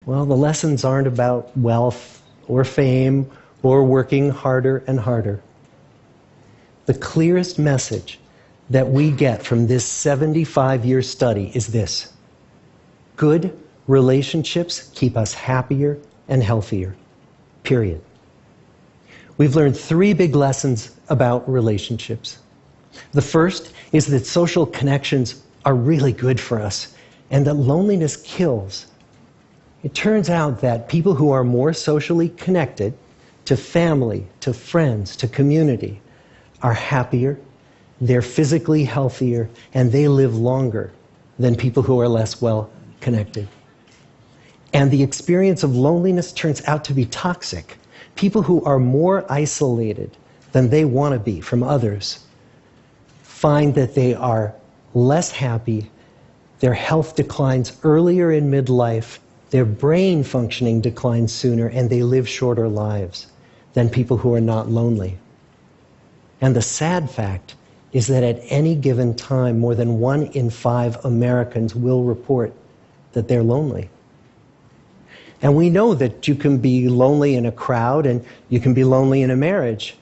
Well, the lessons aren't about wealth or fame or working harder and harder. The clearest message that we get from this 75-year study is this: good relationships keep us happier and healthier, period. We've learned 3 big lessons about relationships. The first is that social connections are really good for us and that loneliness kills. It turns out that people who are more socially connected to family, to friends, to community are happier, they're physically healthier, and they live longer than people who are less well connected. And the experience of loneliness turns out to be toxic. People who are more isolated than they want to be from others find that they are less happy, their health declines earlier in midlife, their brain functioning declines sooner, and they live shorter lives than people who are not lonely. And the sad fact is that at any given time, more than 1 in 5 Americans will report that they're lonely. And we know that you can be lonely in a crowd and you can be lonely in a marriage.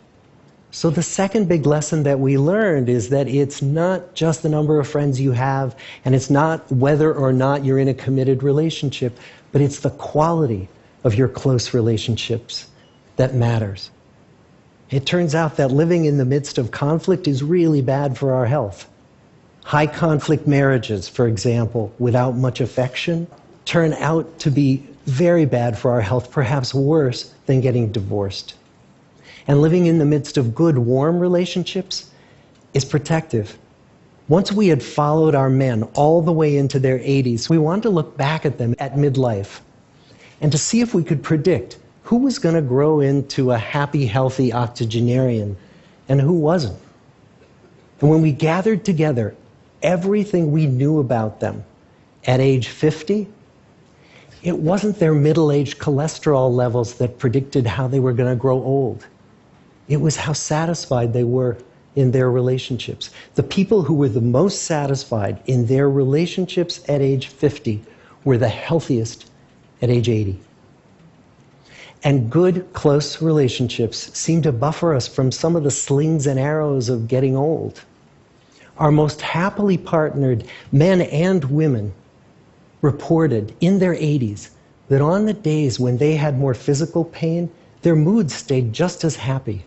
So the second big lesson that we learned is that it's not just the number of friends you have, and it's not whether or not you're in a committed relationship, but it's the quality of your close relationships that matters. It turns out that living in the midst of conflict is really bad for our health. High conflict marriages, for example, without much affection, turn out to be very bad for our health, perhaps worse than getting divorced. And living in the midst of good, warm relationships is protective. Once we had followed our men all the way into their 80s, we wanted to look back at them at midlife and to see if we could predict who was going to grow into a happy, healthy octogenarian and who wasn't. And when we gathered together everything we knew about them at age 50, it wasn't their middle-aged cholesterol levels that predicted how they were going to grow old. It was how satisfied they were in their relationships. The people who were the most satisfied in their relationships at age 50 were the healthiest at age 80. And good, close relationships seem to buffer us from some of the slings and arrows of getting old. Our most happily partnered men and women reported in their 80s that on the days when they had more physical pain, their moods stayed just as happy.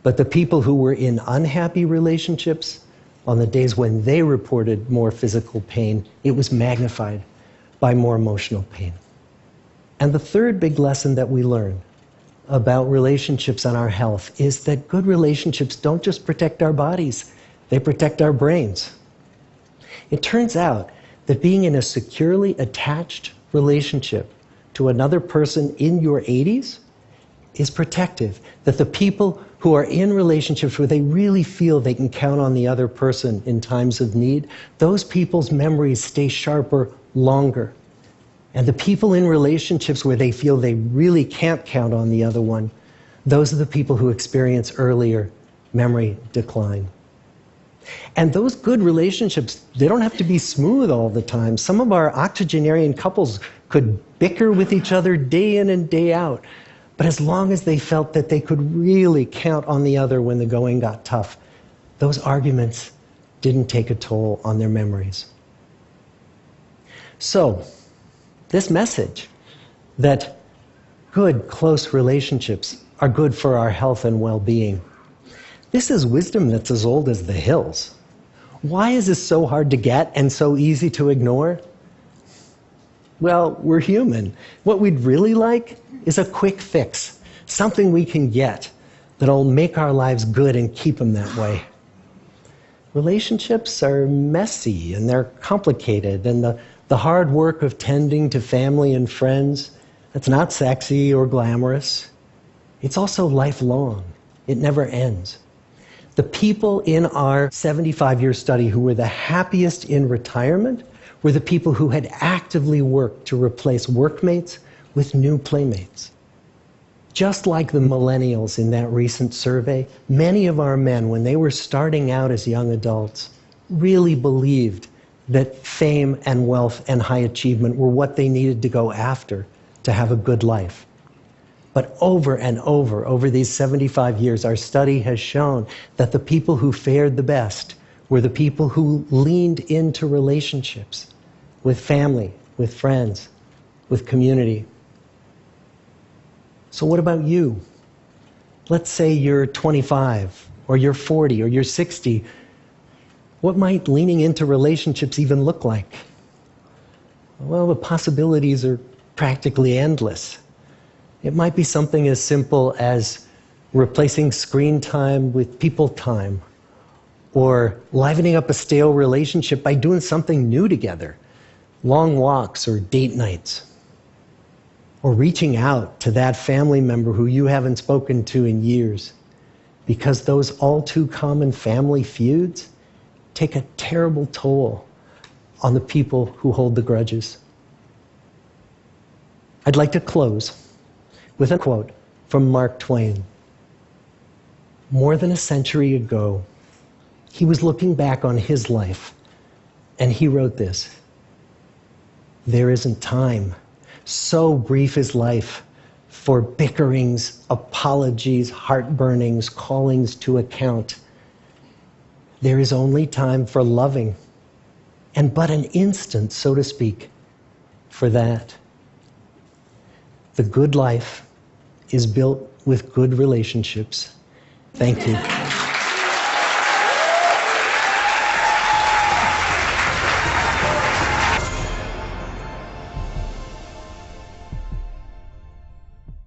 But the people who were in unhappy relationships, on the days when they reported more physical pain, it was magnified by more emotional pain. And the third big lesson that we learn about relationships and our health is that good relationships don't just protect our bodies, they protect our brains. It turns out that being in a securely attached relationship to another person in your 80s is protective. That the people who are in relationships where they really feel they can count on the other person in times of need, those people's memories stay sharper longer. And the people in relationships where they feel they really can't count on the other one, those are the people who experience earlier memory decline. And those good relationships, they don't have to be smooth all the time. Some of our octogenarian couples could bicker with each other day in and day out. But as long as they felt that they could really count on the other when the going got tough, those arguments didn't take a toll on their memories. So, this message that good, close relationships are good for our health and well-being, this is wisdom that's as old as the hills. Why is this so hard to get and so easy to ignore? Well, we're human. What we'd really like is a quick fix, something we can get that'll make our lives good and keep them that way. Relationships are messy and they're complicated, and the hard work of tending to family and friends, that's not sexy or glamorous. It's also lifelong. It never ends. The people in our 75-year study who were the happiest in retirement were the people who had actively worked to replace workmates with new playmates. Just like the millennials in that recent survey, many of our men, when they were starting out as young adults, really believed that fame and wealth and high achievement were what they needed to go after to have a good life. But over and over these 75 years, our study has shown that the people who fared the best were the people who leaned into relationships with family, with friends, with community. So what about you? Let's say you're 25, or you're 40, or you're 60. What might leaning into relationships even look like? Well, the possibilities are practically endless. It might be something as simple as replacing screen time with people time, or livening up a stale relationship by doing something new together, long walks or date nights, or reaching out to that family member who you haven't spoken to in years, because those all too common family feuds take a terrible toll on the people who hold the grudges. I'd like to close with a quote from Mark Twain. More than a century ago, he was looking back on his life, and he wrote this: "There isn't time. So brief is life for bickerings, apologies, heartburnings, callings to account. There is only time for loving, and but an instant, so to speak, for that. The good life is built with good relationships." Thank you.